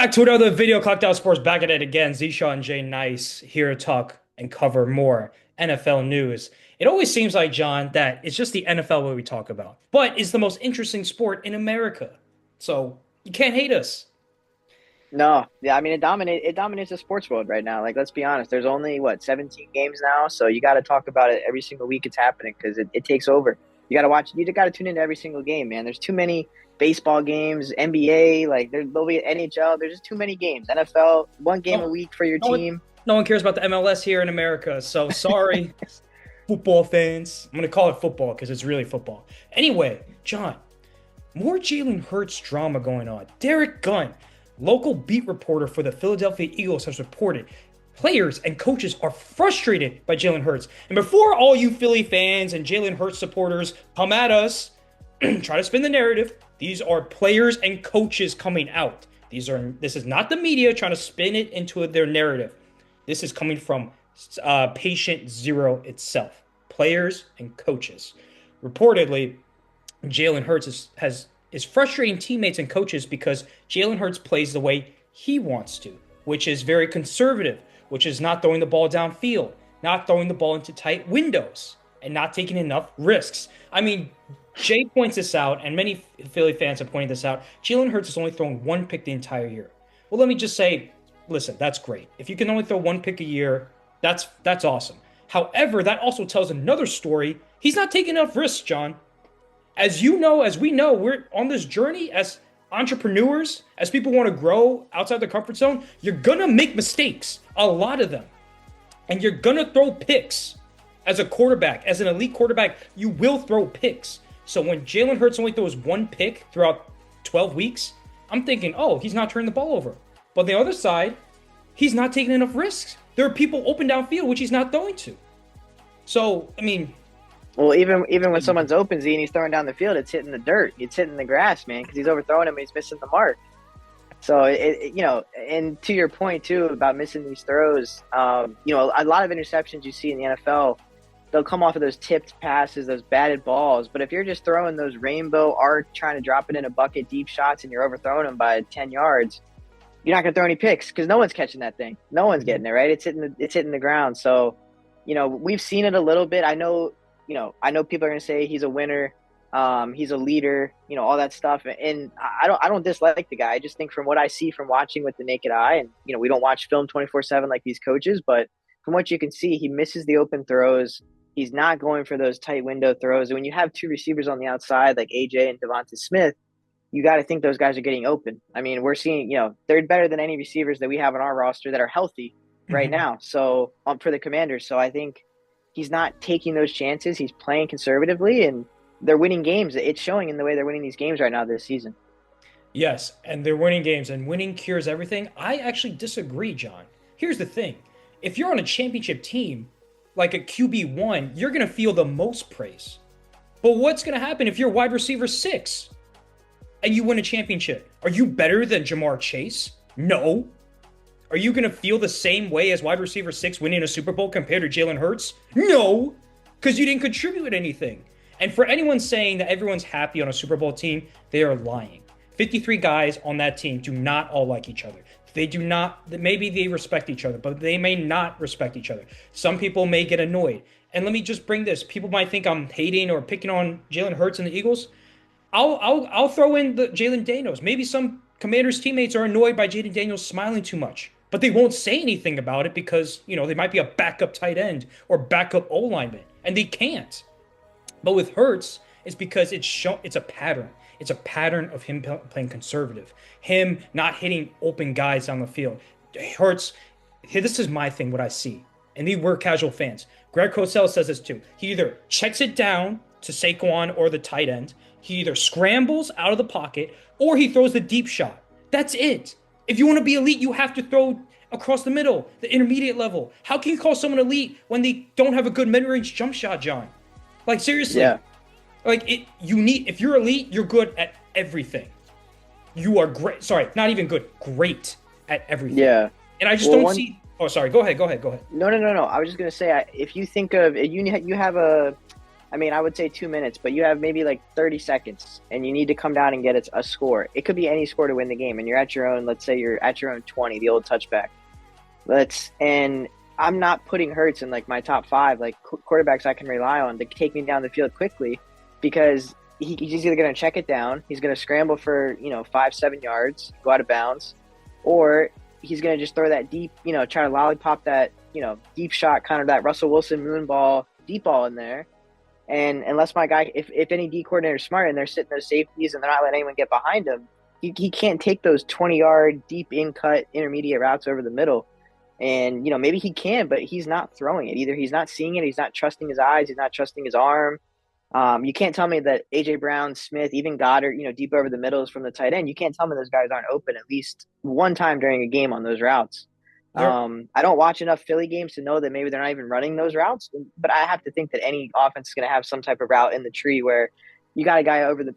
Back to another video, Clocked Out Sports, back at it again. Zisha and Jay Nice here to talk and cover more NFL news. It always seems like, John, that it's just the NFL what we talk about, but it's the most interesting sport in America. So you can't hate us. No, yeah, I mean it dominates the sports world right now. Like, let's be honest, there's only what 17 games now, so you got to talk about it every single week it's happening because it takes over. You got to watch, you got to tune into every single game, man. There's too many baseball games, NBA, like there'll be NHL. There's just too many games. NFL, one game a No, week for your no one, team. no one cares about the MLS here in America. So sorry, football fans. I'm going to call it football because it's really football. Anyway, John, more Jalen Hurts drama going on. Derek Gunn, local beat reporter for the Philadelphia Eagles, has reported players and coaches are frustrated by Jalen Hurts. And before all you Philly fans and Jalen Hurts supporters come at us, try to spin the narrative, these are players and coaches coming out. This is not the media trying to spin it into their narrative. This is coming from patient zero itself. Players and coaches. Reportedly, Jalen Hurts is frustrating teammates and coaches because Jalen Hurts plays the way he wants to, which is very conservative, which is not throwing the ball downfield, not throwing the ball into tight windows, and not taking enough risks. I mean, Jay points this out, and many Philly fans have pointed this out. Jalen Hurts has only thrown one pick the entire year. Well, let me just say, listen, that's great. If you can only throw one pick a year, that's awesome. However, that also tells another story. He's not taking enough risks, John. As you know, as we know, we're on this journey as entrepreneurs, as people want to grow outside the comfort zone. You're gonna make mistakes, a lot of them, and you're gonna throw picks. As a quarterback, as an elite quarterback, you will throw picks. So when Jalen Hurts only throws one pick throughout 12 weeks, I'm thinking, oh, he's not turning the ball over. But on the other side, he's not taking enough risks. There are people open downfield, which he's not throwing to. So, I mean, Well, even when someone's open, Z, and he's throwing down the field, it's hitting the dirt, it's hitting the grass, man, because he's overthrowing him and he's missing the mark. So and to your point too about missing these throws, a lot of interceptions you see in the NFL, they'll come off of those tipped passes, those batted balls. But if you're just throwing those rainbow arc, trying to drop it in a bucket deep shots, and you're overthrowing them by 10 yards, you're not going to throw any picks because no one's catching that thing. No one's getting it, right? It's hitting the ground. So, we've seen it a little bit. I know people are going to say he's a winner. He's a leader, all that stuff. And I don't dislike the guy. I just think from what I see from watching with the naked eye, and, we don't watch film 24/7 like these coaches, but from what you can see, he misses the open throws. He's not going for those tight window throws. And when you have two receivers on the outside, like AJ and Devonta Smith, you got to think those guys are getting open. I mean, we're seeing, they're better than any receivers that we have on our roster that are healthy right now. So for the Commanders. So I think he's not taking those chances. He's playing conservatively, and they're winning games. It's showing in the way they're winning these games right now this season. yes, and they're winning games, and winning cures everything. I actually disagree, John. Here's the thing. If you're on a championship team, like a QB1, you're going to feel the most praise. But what's going to happen if you're wide receiver 6 and you win a championship? Are you better than Jamar Chase? No. Are you going to feel the same way as wide receiver 6 winning a Super Bowl compared to Jalen Hurts? No, because you didn't contribute anything. And for anyone saying that everyone's happy on a Super Bowl team, they are lying. 53 guys on that team do not all like each other. They do not, maybe they respect each other, but they may not respect each other. Some people may get annoyed. And let me just bring this. People might think I'm hating or picking on Jalen Hurts and the Eagles. I'll throw in the Jalen Daniels. Maybe some Commanders teammates are annoyed by Jaden Daniels smiling too much, but they won't say anything about it because, they might be a backup tight end or backup O-lineman, and they can't. But with Hurts, it's because it's a pattern. It's a pattern of him playing conservative, him not hitting open guys down the field. Hurts, this is my thing, what I see. And we're casual fans. Greg Cosell says this too. He either checks it down to Saquon or the tight end. He either scrambles out of the pocket or he throws the deep shot. That's it. If you want to be elite, you have to throw across the middle, the intermediate level. How can you call someone elite when they don't have a good mid-range jump shot, John? Like, seriously. Yeah. If you're elite, you're good at everything. You are great. Sorry, not even good. Great at everything. Yeah. And I just don't see. Oh, sorry. Go ahead. No. I was just gonna say, if you think of you have I mean, I would say 2 minutes, but you have maybe like 30 seconds and you need to come down and get a score. It could be any score to win the game. And you're at your own, let's say you're at your own 20, the old touchback. And I'm not putting Hurts in like my top five, like quarterbacks I can rely on to take me down the field quickly because he's either going to check it down, he's going to scramble for, 5, 7 yards, go out of bounds, or he's going to just throw that deep, try to lollipop that, deep shot, kind of that Russell Wilson moon ball, deep ball in there. And unless my guy, if any D coordinator is smart and they're sitting those safeties and they're not letting anyone get behind him, he can't take those 20-yard deep in cut intermediate routes over the middle. And, maybe he can, but he's not throwing it. Either he's not seeing it, he's not trusting his eyes, he's not trusting his arm. You can't tell me that A.J. Brown, Smith, even Goddard, deep over the middles from the tight end, you can't tell me those guys aren't open at least one time during a game on those routes. I don't watch enough Philly games to know that maybe they're not even running those routes, but I have to think that any offense is going to have some type of route in the tree where you got a guy over the,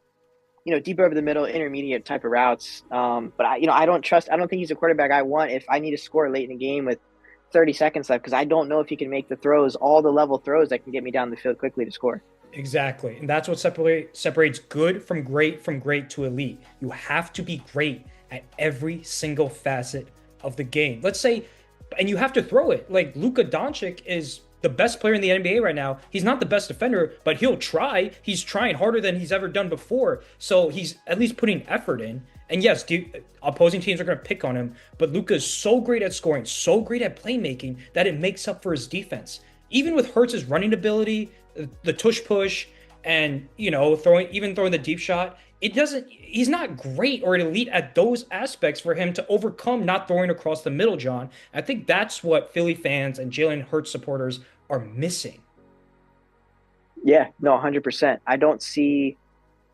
deep over the middle, intermediate type of routes. But I don't think he's a quarterback I want if I need to score late in the game with 30 seconds left because I don't know if he can make the throws, all the level throws that can get me down the field quickly to score. Exactly. And that's what separates good from great to elite. You have to be great at every single facet of the game. Let's say, and you have to throw it. Like Luka Doncic is the best player in the NBA right now. He's not the best defender, but he'll try. He's trying harder than he's ever done before. So he's at least putting effort in. And yes, opposing teams are going to pick on him, but Luka is so great at scoring, so great at playmaking that it makes up for his defense. Even with Hurts' running ability, the tush push, and throwing the deep shot, he's not great or elite at those aspects for him to overcome not throwing across the middle, John. I think that's what Philly fans and Jalen Hurts supporters are missing. Yeah, no, 100%. I don't see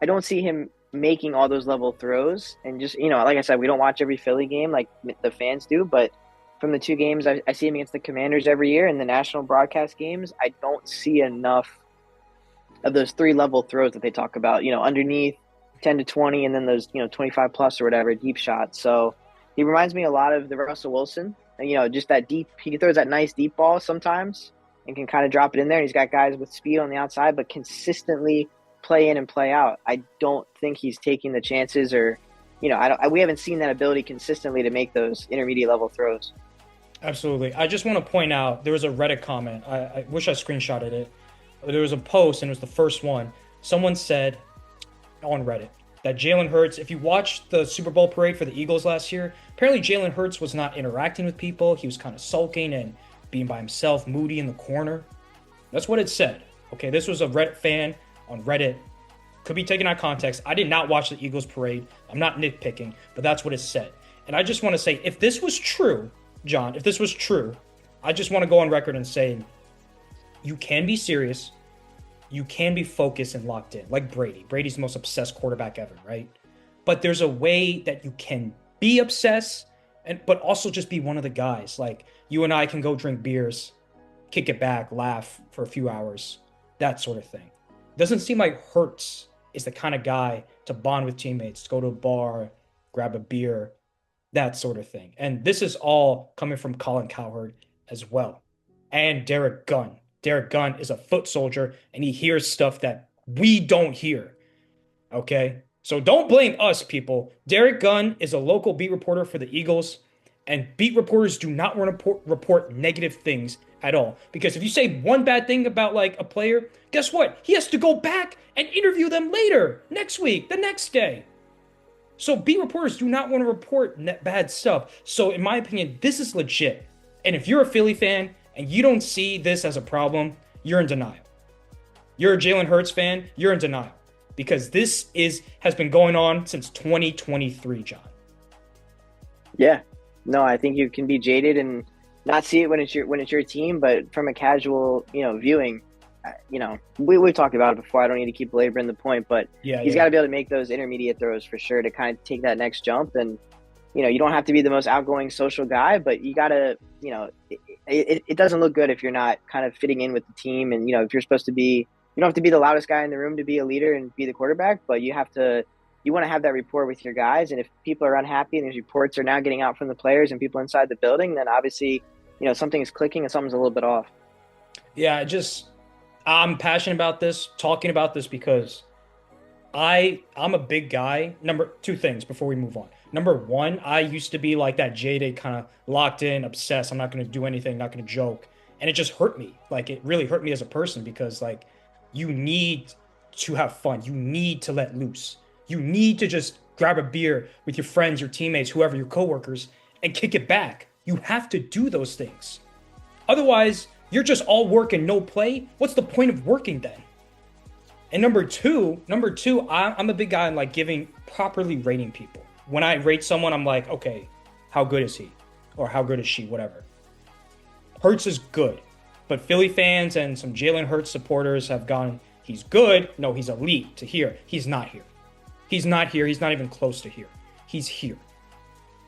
him making all those level throws. And just, like I said, we don't watch every Philly game like the fans do, but from the two games I see him against the Commanders every year in the national broadcast games, I don't see enough of those 3-level throws that they talk about, underneath 10 to 20 and then those, 25 plus or whatever, deep shots. So he reminds me a lot of the Russell Wilson, just that deep, he throws that nice deep ball sometimes and can kind of drop it in there. And he's got guys with speed on the outside, but consistently play in and play out. I don't think he's taking the chances or, we haven't seen that ability consistently to make those intermediate level throws. Absolutely. I just want to point out, there was a Reddit comment. I wish I screenshotted it. There was a post, and it was the first one. Someone said on Reddit that Jalen Hurts, if you watched the Super Bowl parade for the Eagles last year, apparently Jalen Hurts was not interacting with people. He was kind of sulking and being by himself, moody in the corner. That's what it said. Okay, this was a Reddit fan on Reddit. Could be taken out of context. I did not watch the Eagles parade. I'm not nitpicking, but that's what it said. And I just want to say, if this was true, John, if this was true, I just want to go on record and say, you can be serious. You can be focused and locked in, like Brady. Brady's the most obsessed quarterback ever, right? But there's a way that you can be obsessed, but also just be one of the guys. Like you and I can go drink beers, kick it back, laugh for a few hours, that sort of thing. Doesn't seem like Hurts is the kind of guy to bond with teammates, to go to a bar, grab a beer, that sort of thing. And this is all coming from Colin Cowherd as well. And Derek Gunn. Derek Gunn is a foot soldier, and he hears stuff that we don't hear. Okay? So don't blame us, people. Derek Gunn is a local beat reporter for the Eagles, and beat reporters do not want to report negative things at all. Because if you say one bad thing about like a player, guess what? He has to go back and interview them later, next week, the next day. So beat reporters do not want to report bad stuff. So in my opinion, this is legit. And if you're a Philly fan and you don't see this as a problem, you're in denial. You're a Jalen Hurts fan, you're in denial. Because this has been going on since 2023, John. Yeah. No, I think you can be jaded and not see it when it's your team, but from a casual, viewing, we've talked about it before. I don't need to keep belaboring the point, but he's got to be able to make those intermediate throws for sure to kind of take that next jump. And, you don't have to be the most outgoing social guy, but you got to, it doesn't look good if you're not kind of fitting in with the team. And, if you're supposed to be, you don't have to be the loudest guy in the room to be a leader and be the quarterback, but you want to have that rapport with your guys. And if people are unhappy and these reports are now getting out from the players and people inside the building, then obviously, something is clicking and something's a little bit off. Yeah, I'm passionate about this, talking about this because I'm a big guy. Number two things before we move on. Number one, I used to be like that jaded kind of locked in, obsessed. I'm not going to do anything, not going to joke. And it just hurt me. Like it really hurt me as a person because like you need to have fun. You need to let loose. You need to just grab a beer with your friends, your teammates, whoever, your coworkers, and kick it back. You have to do those things. Otherwise, you're just all work and no play. What's the point of working then? And number two, I'm a big guy in like giving properly rating people. When I rate someone, I'm like, okay, how good is he? Or how good is she? Whatever. Hurts is good. But Philly fans and some Jalen Hurts supporters have gone, he's good. No, he's elite to here. He's not here. He's not here. He's not even close to here. He's here.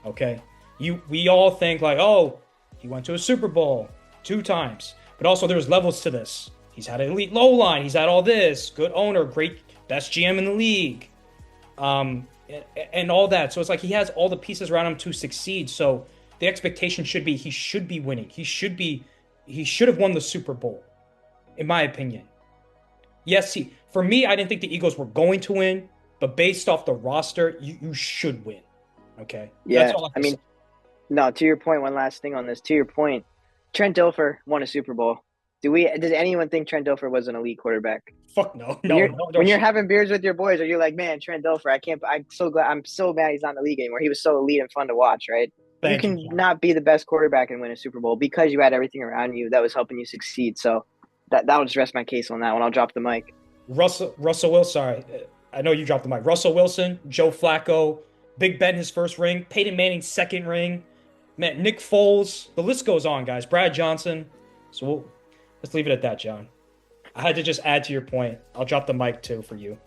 Okay? We all think like, oh, he went to a Super Bowl 2 times. But also there's levels to this. He's had an elite low line. He's had all this. Good owner, great best GM in the league. And all that. So it's like he has all the pieces around him to succeed. So the expectation should be he should be winning. He should have won the Super Bowl, in my opinion. Yes, for me, I didn't think the Eagles were going to win, but based off the roster, you should win. Okay? Yeah, That's all I mean, no, to your point, one last thing on this. To your point, Trent Dilfer won a Super Bowl. Does anyone think Trent Dilfer was an elite quarterback? fuck no. When you're, No, when you're having beers with your boys, are you like, man, Trent Dilfer, I'm so mad he's not in the league anymore. He was so elite and fun to watch, right? You Thank you, can John. not be the best quarterback and win a Super Bowl because you had everything around you that was helping you succeed. So that'll just rest my case on that one. I'll drop the mic. Russell Wilson, sorry. I know you dropped the mic. Russell Wilson, Joe Flacco, Big Ben his first ring, Peyton Manning's second ring, man, Nick Foles. The list goes on, guys. Brad Johnson. So let's leave it at that, John. I had to just add to your point. I'll drop the mic too for you.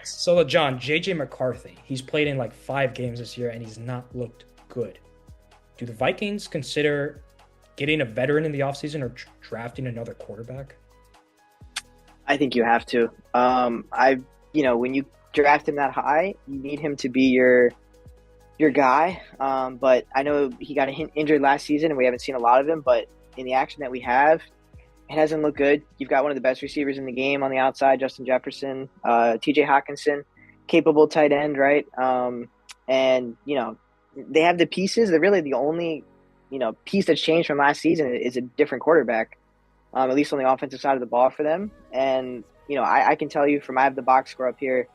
So John, JJ McCarthy, he's played in like 5 games this year and he's not looked good. Do the Vikings consider getting a veteran in the offseason or drafting another quarterback? I think you have to. When you draft him that high, you need him to be your guy. But I know he got injured last season and we haven't seen a lot of him, but in the action that we have, it hasn't looked good. You've got one of the best receivers in the game on the outside, Justin Jefferson, TJ Hawkinson, capable tight end, right? And, they have the pieces. They're really the only, piece that's changed from last season is a different quarterback, at least on the offensive side of the ball for them. And, I can tell you I have the box score up here.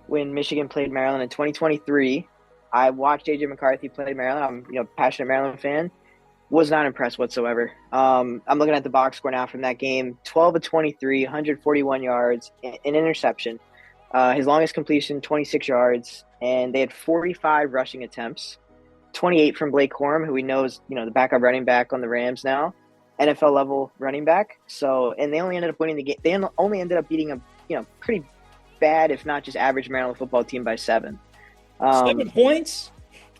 When Michigan played Maryland in 2023, I watched J.J. McCarthy play Maryland. I'm, a passionate Maryland fan. Was not impressed whatsoever. I'm looking at the box score now from that game. 12 of 23, 141 yards, an interception. His longest completion, 26 yards. And they had 45 rushing attempts. 28 from Blake Corum, who we know is, the backup running back on the Rams now. NFL level running back. So, and they only ended up winning the game. They only ended up beating a, pretty bad, if not just average Maryland football team by 7. 7 points?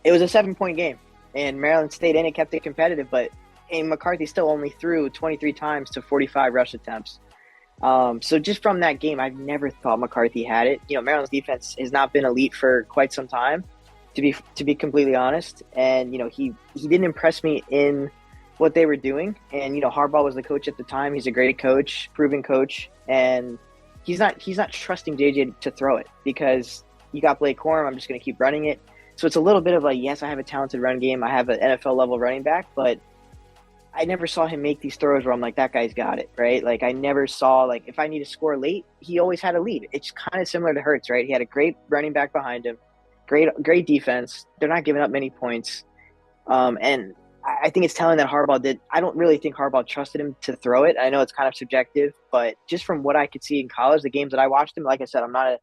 It was a 7-point game. And Maryland stayed in it, kept it competitive, but McCarthy still only threw 23 times to 45 rush attempts. So just from that game, I've never thought McCarthy had it. Maryland's defense has not been elite for quite some time, to be completely honest. And he didn't impress me in what they were doing. And Harbaugh was the coach at the time. He's a great coach, proven coach, and he's not trusting JJ to throw it because you got Blake Corum. I'm just going to keep running it. So it's a little bit of like, yes, I have a talented run game. I have an NFL level running back, but I never saw him make these throws where I'm like, that guy's got it, right? Like I never saw, like, if I need to score late, he always had a lead. It's kind of similar to Hurts, right? He had a great running back behind him, great defense. They're not giving up many points. And I think it's telling that Harbaugh I don't really think Harbaugh trusted him to throw it. I know it's kind of subjective, but just from what I could see in college, the games that I watched him, like I said, I'm not a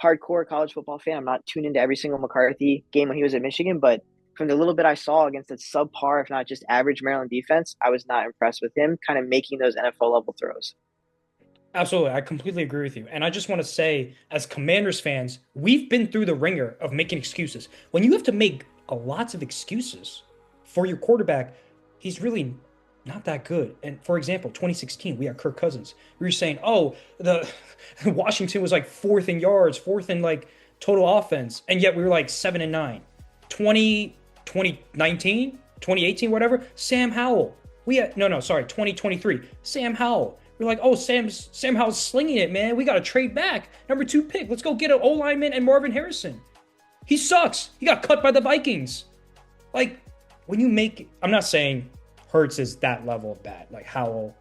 hardcore college football fan. I'm not tuned into every single McCarthy game when he was at Michigan, but from the little bit I saw against that subpar, if not just average Maryland defense, I was not impressed with him kind of making those NFL level throws. Absolutely. I completely agree with you. And I just want to say, as Commanders fans, we've been through the ringer of making excuses. When you have to make lots of excuses for your quarterback, he's really not that good. And for example, 2016, we had Kirk Cousins. We were saying, oh, the Washington was like 4th in yards, 4th in like total offense. And yet we were like 7-9. 2019, 2018, whatever, Sam Howell. 2023, Sam Howell. We're like, oh, Sam Howell's slinging it, man. We got to trade back. Number 2 pick. Let's go get an O lineman and Marvin Harrison. He sucks. He got cut by the Vikings. Like, when you make, I'm not saying Hurts is that level of bad, like Howell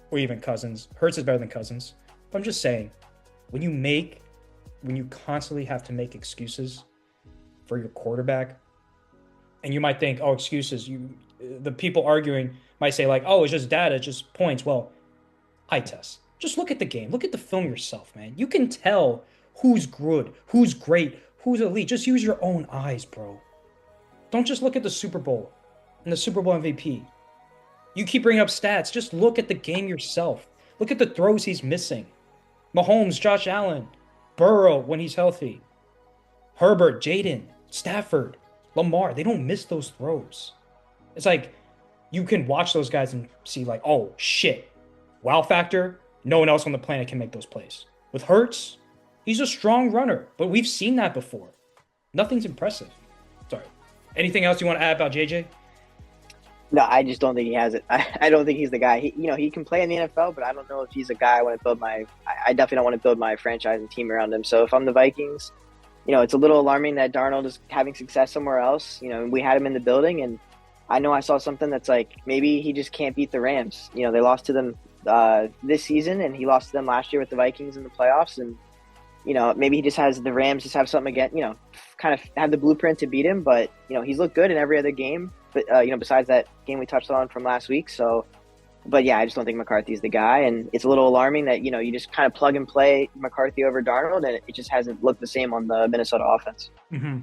or even Cousins. Hurts is better than Cousins. But I'm just saying, when you constantly have to make excuses for your quarterback, and you might think, oh, excuses, the people arguing might say like, oh, it's just data, it's just points. Well, eye test. Just look at the game. Look at the film yourself, man. You can tell who's good, who's great, who's elite. Just use your own eyes, bro. Don't just look at the Super Bowl and the Super Bowl MVP. You keep bringing up stats. Just look at the game yourself. Look at the throws he's missing. Mahomes, Josh Allen, Burrow when he's healthy, Herbert, Jaden, Stafford, Lamar. They don't miss those throws. It's like you can watch those guys and see like, oh, shit. Wow factor, no one else on the planet can make those plays. With Hurts, he's a strong runner, but we've seen that before. Nothing's impressive. Sorry. Anything else you want to add about JJ? No, I just don't think he has it. I don't think he's the guy. He can play in the NFL, but I don't know if he's a guy I want to build my. I definitely don't want to build my franchise and team around him. So if I'm the Vikings, it's a little alarming that Darnold is having success somewhere else. We had him in the building, and I know I saw something that's like maybe he just can't beat the Rams. They lost to them this season, and he lost to them last year with the Vikings in the playoffs, and maybe he just has the Rams just have something again, kind of have the blueprint to beat him. But, he's looked good in every other game, but, besides that game we touched on from last week. So, but yeah, I just don't think McCarthy's the guy. And it's a little alarming that, you just kind of plug and play McCarthy over Darnold, and it just hasn't looked the same on the Minnesota offense. Mm-hmm.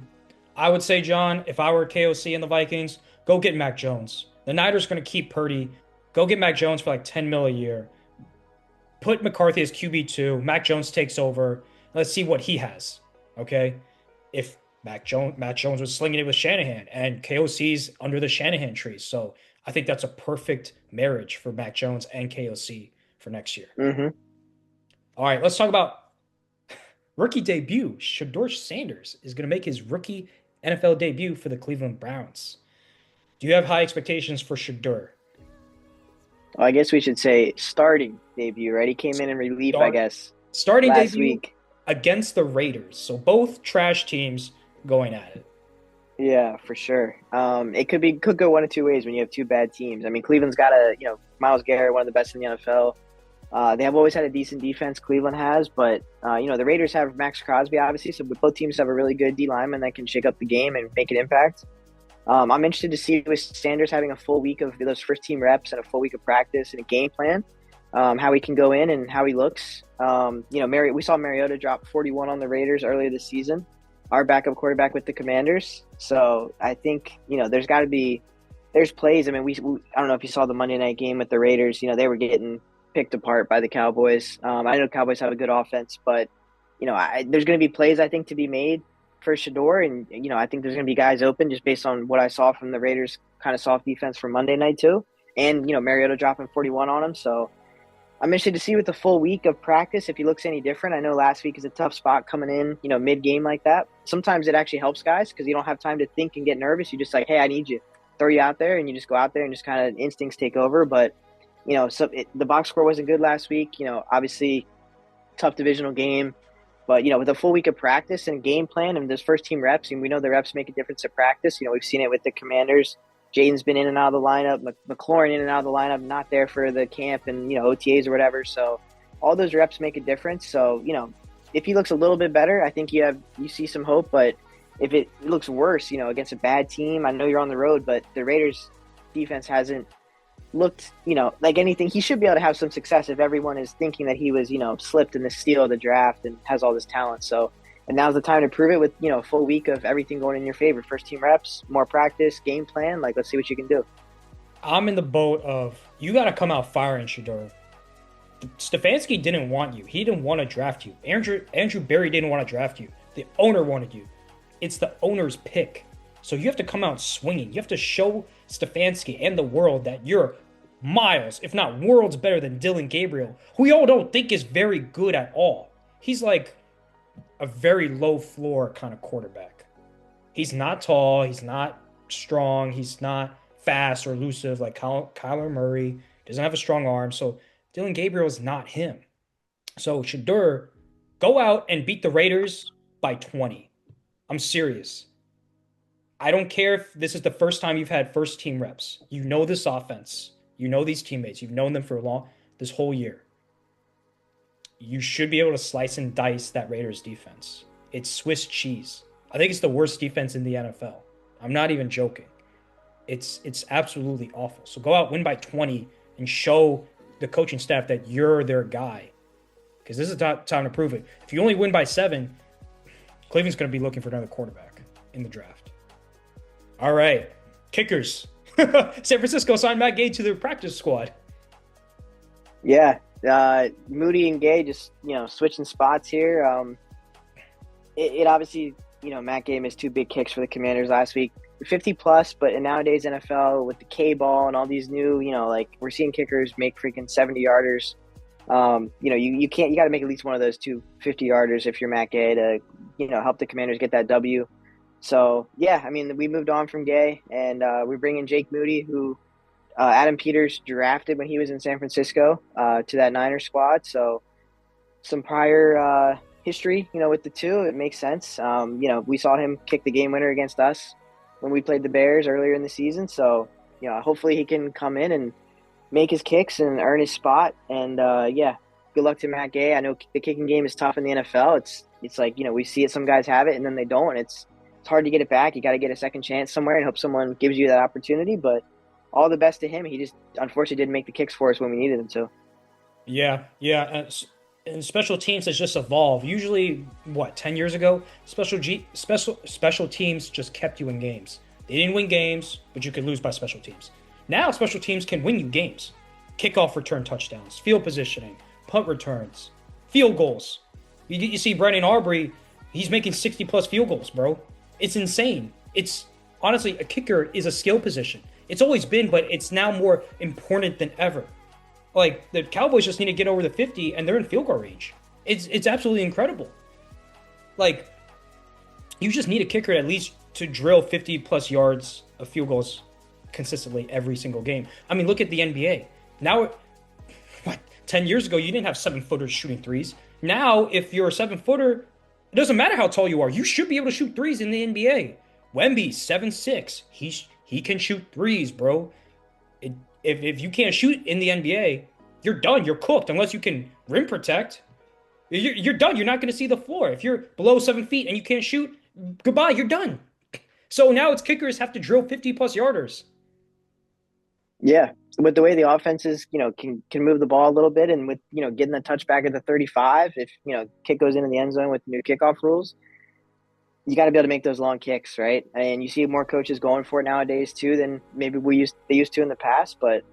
I would say, John, if I were KOC and the Vikings, go get Mac Jones. The Niners going to keep Purdy. Go get Mac Jones for like $10 million a year. Put McCarthy as QB2. Mac Jones takes over. Let's see what he has, okay? If Mac Jones was slinging it with Shanahan, and KOC's under the Shanahan tree. So I think that's a perfect marriage for Mac Jones and KOC for next year. Mm-hmm. All right, let's talk about rookie debut. Shedeur Sanders is going to make his rookie NFL debut for the Cleveland Browns. Do you have high expectations for Shedeur? Well, I guess we should say starting debut, right? He came in relief, I guess. Starting last debut week against the Raiders. So both trash teams going at it. Yeah, for sure. It could go one of two ways when you have two bad teams. I mean, Cleveland's got Myles Garrett, one of the best in the NFL. They have always had a decent defense, Cleveland has, but the Raiders have Max Crosby, obviously, so both teams have a really good D lineman that can shake up the game and make an impact. I'm interested to see with Sanders having a full week of those first team reps and a full week of practice and a game plan, how he can go in and how he looks. We saw Mariota drop 41 on the Raiders earlier this season, our backup quarterback with the Commanders. So I think, there's plays. I mean, I don't know if you saw the Monday night game with the Raiders. They were getting picked apart by the Cowboys. I know Cowboys have a good offense, but, there's going to be plays, I think, to be made for Shedeur. And, I think there's going to be guys open just based on what I saw from the Raiders' kind of soft defense from Monday night too. And, Mariota dropping 41 on him. So I'm interested to see with the full week of practice if he looks any different. I know last week is a tough spot coming in, mid-game like that. Sometimes it actually helps guys because you don't have time to think and get nervous. You just like, hey, I need you. Throw you out there, and you just go out there and just kind of instincts take over. But, the box score wasn't good last week. Obviously tough divisional game. But, with a full week of practice and game plan and those first team reps, and we know the reps make a difference at practice. We've seen it with the Commanders. Jaden's been in and out of the lineup, McLaurin in and out of the lineup, not there for the camp and, OTAs or whatever. So all those reps make a difference. So, if he looks a little bit better, I think you see some hope. But if it looks worse, against a bad team, I know you're on the road, but the Raiders defense hasn't looked, like anything. He should be able to have some success if everyone is thinking that he was, slipped in the steal of the draft and has all this talent. So, and now's the time to prove it with, a full week of everything going in your favor. First team reps, more practice, game plan. Like, let's see what you can do. I'm in the boat of you got to come out firing Shedeur. Stefanski didn't want you. He didn't want to draft you. Andrew Berry didn't want to draft you. The owner wanted you. It's the owner's pick. So you have to come out swinging. You have to show Stefanski and the world that you're miles, if not worlds better than Dylan Gabriel, who we all don't think is very good at all. He's like a very low floor kind of quarterback. He's not tall. He's not strong. He's not fast or elusive like Kyler Murray. Doesn't have a strong arm. So Dylan Gabriel is not him. So Shador, go out and beat the Raiders by 20. I'm serious. I don't care if this is the first time you've had first team reps. You know this offense. You know these teammates. You've known them for this whole year. You should be able to slice and dice that Raiders defense. It's Swiss cheese. I think it's the worst defense in the NFL. I'm not even joking. It's absolutely awful. So go out, win by 20, and show the coaching staff that you're their guy. Because this is time to prove it. If you only win by 7, Cleveland's going to be looking for another quarterback in the draft. All right, kickers. San Francisco signed Matt Gay to their practice squad. Yeah, Moody and Gay just switching spots here. It obviously Matt Gay missed 2 big kicks for the Commanders last week, 50 plus. But in nowadays NFL with the K ball and all these new we're seeing kickers make freaking 70-yarders. You got to make at least one of those 2 50-yarders if you're Matt Gay to help the Commanders get that W. So yeah, I mean we moved on from Gay and we bring in Jake Moody, who Adam Peters drafted when he was in San Francisco to that Niners squad. So some prior history, with the two, it makes sense. We saw him kick the game winner against us when we played the Bears earlier in the season. So, hopefully he can come in and make his kicks and earn his spot. And good luck to Matt Gay. I know the kicking game is tough in the NFL. It's like, we see it, some guys have it and then they don't. It's hard to get it back. You got to get a second chance somewhere and hope someone gives you that opportunity. But all the best to him. He just unfortunately didn't make the kicks for us when we needed him to. Yeah. And special teams has just evolved. Usually, 10 years ago, special teams just kept you in games. They didn't win games, but you could lose by special teams. Now, special teams can win you games. Kickoff return touchdowns, field positioning, punt returns, field goals. You see Brennan Arbery, he's making 60-plus field goals, bro. It's insane. It's honestly, a kicker is a skill position. It's always been, but it's now more important than ever. Like, the Cowboys just need to get over the 50, and they're in field goal range. It's absolutely incredible. Like, you just need a kicker at least to drill 50-plus yards of field goals consistently every single game. I mean, look at the NBA. Now, 10 years ago, you didn't have 7-footers shooting threes. Now, if you're a 7-footer, it doesn't matter how tall you are. You should be able to shoot threes in the NBA. Wemby's 7'6". He can shoot threes, bro. If you can't shoot in the NBA, you're done. You're cooked unless you can rim protect. You're done. You're not going to see the floor. If you're below 7 feet and you can't shoot, goodbye. You're done. So now it's kickers have to drill 50-plus yarders. Yeah, with the way the offenses, can move the ball a little bit, and with getting the touchback at the 35, if kick goes into the end zone with new kickoff rules, you got to be able to make those long kicks, right? And you see more coaches going for it nowadays too than maybe they used to in the past. But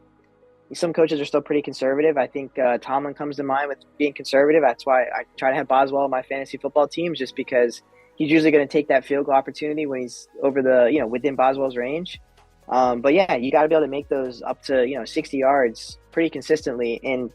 some coaches are still pretty conservative. I think Tomlin comes to mind with being conservative. That's why I try to have Boswell on my fantasy football teams, just because he's usually going to take that field goal opportunity when he's over the within Boswell's range. But yeah, you got to be able to make those up to 60 yards pretty consistently in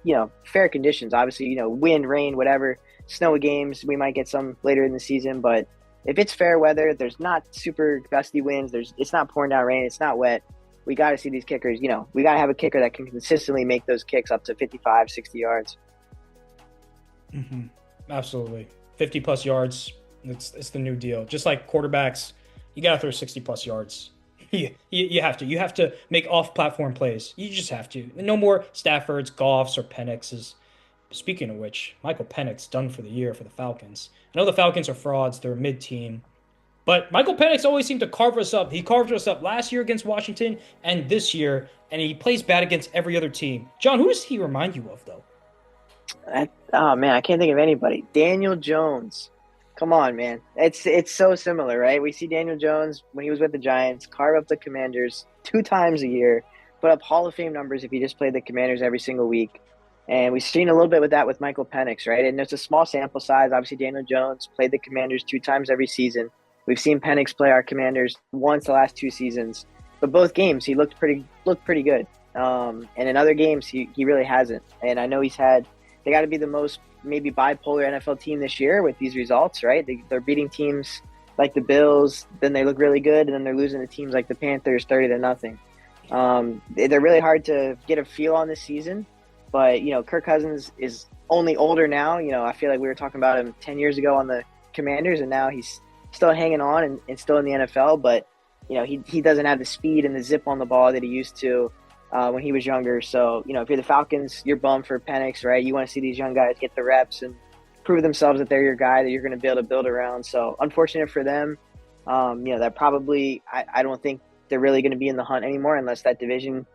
fair conditions. Obviously, wind, rain, whatever, snowy games. We might get some later in the season, but if it's fair weather, there's not super gusty winds, it's not pouring down rain, it's not wet, we got to see these kickers, we got to have a kicker that can consistently make those kicks up to 55, 60 yards. Mm-hmm. Absolutely. 50-plus yards, it's the new deal. Just like quarterbacks, you got to throw 60-plus yards. You have to. You have to make off-platform plays. You just have to. No more Staffords, Goffs, or Penixes. Speaking of which, Michael Penix done for the year for the Falcons. I know the Falcons are frauds. They're mid-team. But Michael Penix always seemed to carve us up. He carved us up last year against Washington and this year, and he plays bad against every other team. John, who does he remind you of, though? Oh, man, I can't think of anybody. Daniel Jones. Come on, man. It's so similar, right? We see Daniel Jones, when he was with the Giants, carve up the Commanders 2 times a year, put up Hall of Fame numbers if he just played the Commanders every single week. And we've seen a little bit with that with Michael Penix, right? And it's a small sample size. Obviously, Daniel Jones played the Commanders 2 times every season. We've seen Penix play our Commanders once the last 2 seasons. But both games, he looked pretty good. And in other games, he really hasn't. And I know they got to be the most maybe bipolar NFL team this year with these results, right? They're beating teams like the Bills, then they look really good, and then they're losing to teams like the Panthers 30-0. They're really hard to get a feel on this season. But Kirk Cousins is only older now. I feel like we were talking about him 10 years ago on the Commanders, and now he's still hanging on and still in the NFL. But he doesn't have the speed and the zip on the ball that he used to when he was younger. So if you're the Falcons, you're bummed for Penix, right? You want to see these young guys get the reps and prove themselves that they're your guy that you're going to be able to build around. So unfortunate for them. That probably I don't think they're really going to be in the hunt anymore unless that division,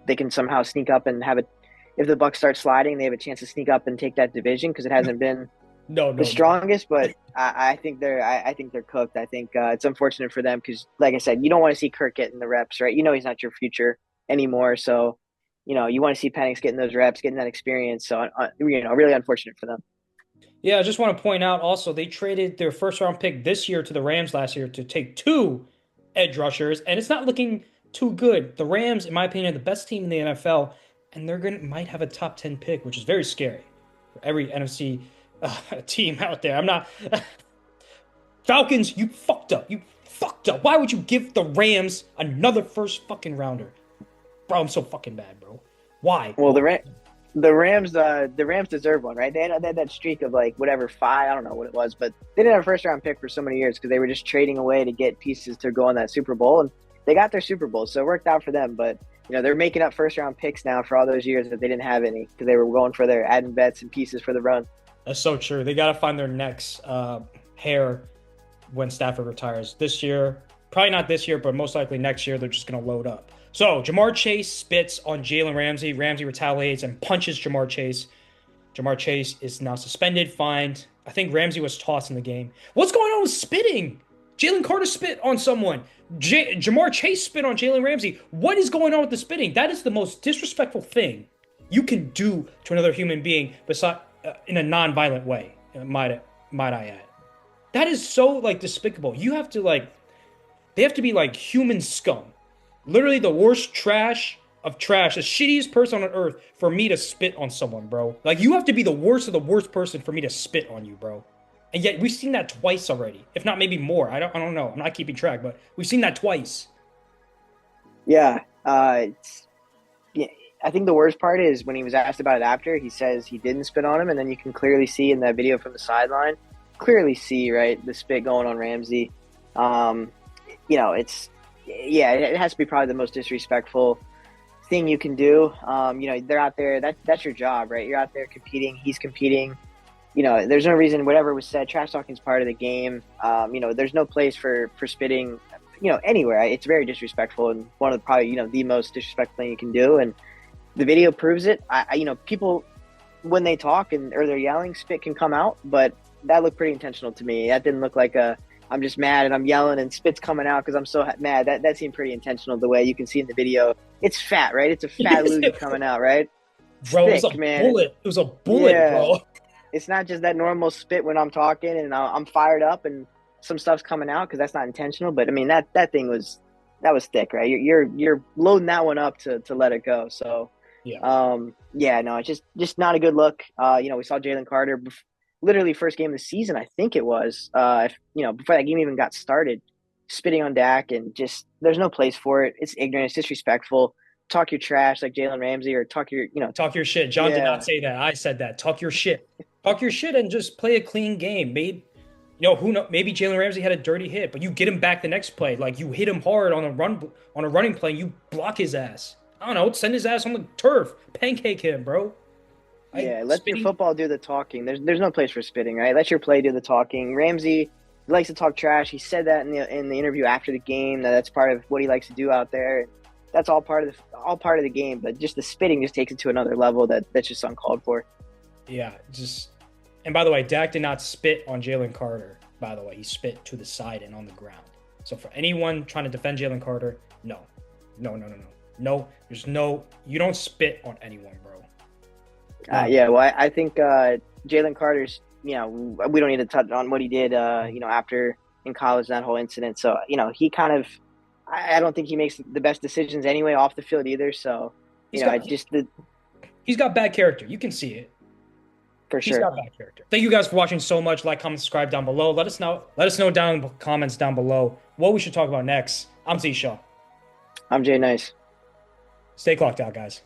they can somehow sneak up and have it. If the Bucs start sliding, they have a chance to sneak up and take that division because it hasn't been the strongest. But I think they're cooked. I think it's unfortunate for them because, like I said, you don't want to see Kirk getting the reps, right? He's not your future anymore. So, you want to see Penix getting those reps, getting that experience. So, really unfortunate for them. Yeah, I just want to point out also they traded their first round pick this year to the Rams last year to take two edge rushers, and it's not looking too good. The Rams, in my opinion, are the best team in the NFL, and might have a top 10 pick, which is very scary for every NFC team out there. I'm not Falcons, you fucked up. You fucked up. Why would you give the Rams another first fucking rounder? Bro, I'm so fucking bad, bro. Why? Well, the Rams deserve one, right? They had that streak of like whatever five, I don't know what it was, but they didn't have a first round pick for so many years because they were just trading away to get pieces to go on that Super Bowl, and they got their Super Bowl, so it worked out for them. But they're making up first round picks now for all those years that they didn't have any because they were going for their adding bets and pieces for the run. That's so true. They got to find their next hair when Stafford retires this year. Probably not this year, but most likely next year they're just going to load up. So Jamar Chase spits on Jalen Ramsey. Ramsey retaliates and punches Jamar Chase. Jamar Chase is now suspended, fined. I think Ramsey was tossed in the game. What's going on with spitting? Jalen Carter spit on someone. Jamar Chase spit on Jalen Ramsey. What is going on with the spitting? That is the most disrespectful thing you can do to another human being besides in a non-violent way, might I add. That is so despicable. They have to be like human scum. Literally the worst trash of trash, the shittiest person on earth for me to spit on someone, bro. You have to be the worst of the worst person for me to spit on you, bro. And yet we've seen that twice already, if not maybe more. I don't know. I'm not keeping track, but we've seen that twice. Yeah, yeah. I think the worst part is when he was asked about it after, he says he didn't spit on him, and then you can clearly see in that video from the sideline, right, the spit going on Ramsey. It has to be probably the most disrespectful thing you can do. They're out there. That's your job, right? You're out there competing. He's competing. There's no reason whatever was said. Trash talking is part of the game. There's no place for spitting, anywhere. It's very disrespectful and one of probably the most disrespectful thing you can do. And the video proves it. People when they talk or they're yelling, spit can come out, but that looked pretty intentional to me. That didn't look like I'm just mad and I'm yelling and spit's coming out because I'm so mad. That seemed pretty intentional the way you can see in the video. It's fat, right? It's a fat loogie coming out, right? Bro, it was a bullet. It was a bullet, yeah. Bro. It's not just that normal spit when I'm talking and I'm fired up and some stuff's coming out because that's not intentional. But I mean that thing was thick, right? You're loading that one up to let it go. So it's just not a good look. We saw Jalen Carter literally first game of the season, I think it was, before that game even got started, spitting on Dak, and just there's no place for it. It's ignorant. It's disrespectful. Talk your trash like Jalen Ramsey, or talk your shit. John did not say that. I said that. Talk your shit. Talk your shit and just play a clean game. Maybe Jalen Ramsey had a dirty hit, but you get him back the next play. You hit him hard on a running play. You block his ass. I don't know. Send his ass on the turf. Pancake him, bro. Let your football do the talking. There's no place for spitting, right? Let your play do the talking. Ramsey likes to talk trash. He said that in the interview after the game. That's part of what he likes to do out there. That's all part of the game. But just the spitting just takes it to another level that's just uncalled for. Yeah, and by the way, Dak did not spit on Jalen Carter. By the way, he spit to the side and on the ground. So for anyone trying to defend Jalen Carter, no. You don't spit on anyone, bro. I think Jalen Carter's, we don't need to touch on what he did, after in college, that whole incident. So, he kind of, I don't think he makes the best decisions anyway off the field either. So, he's got bad character. You can see it. For sure. He's got bad character. Thank you guys for watching so much. Like, comment, subscribe down below. Let us know down in the comments down below what we should talk about next. I'm Z Shaw. I'm Jay Nice. Stay clocked out, guys.